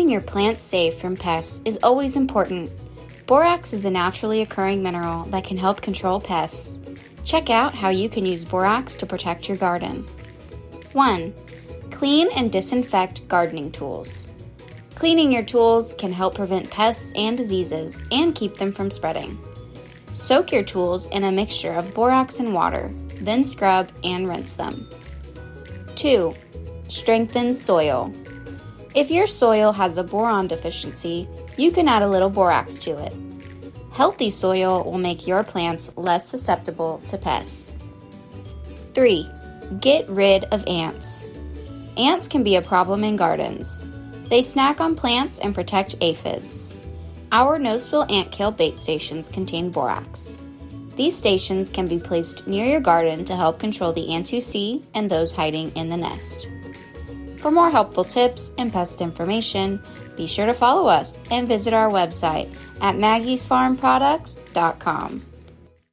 Keeping your plants safe from pests is always important. Borax is a naturally occurring mineral that can help control pests. Check out how you can use borax to protect your garden. 1. Clean and disinfect gardening tools. Cleaning your tools can help prevent pests and diseases and keep them from spreading. Soak your tools in a mixture of borax and water, then scrub and rinse them. 2. Strengthen soil. If your soil has a boron deficiency, you can add a little borax to it. Healthy soil will make your plants less susceptible to pests. 3. Get rid of ants. Ants can be a problem in gardens. They snack on plants and protect aphids. Our no-spill ant kill bait stations contain borax. These stations can be placed near your garden to help control the ants you see and those hiding in the nest. For more helpful tips and pest information, be sure to follow us and visit our website at maggiesfarmproducts.com.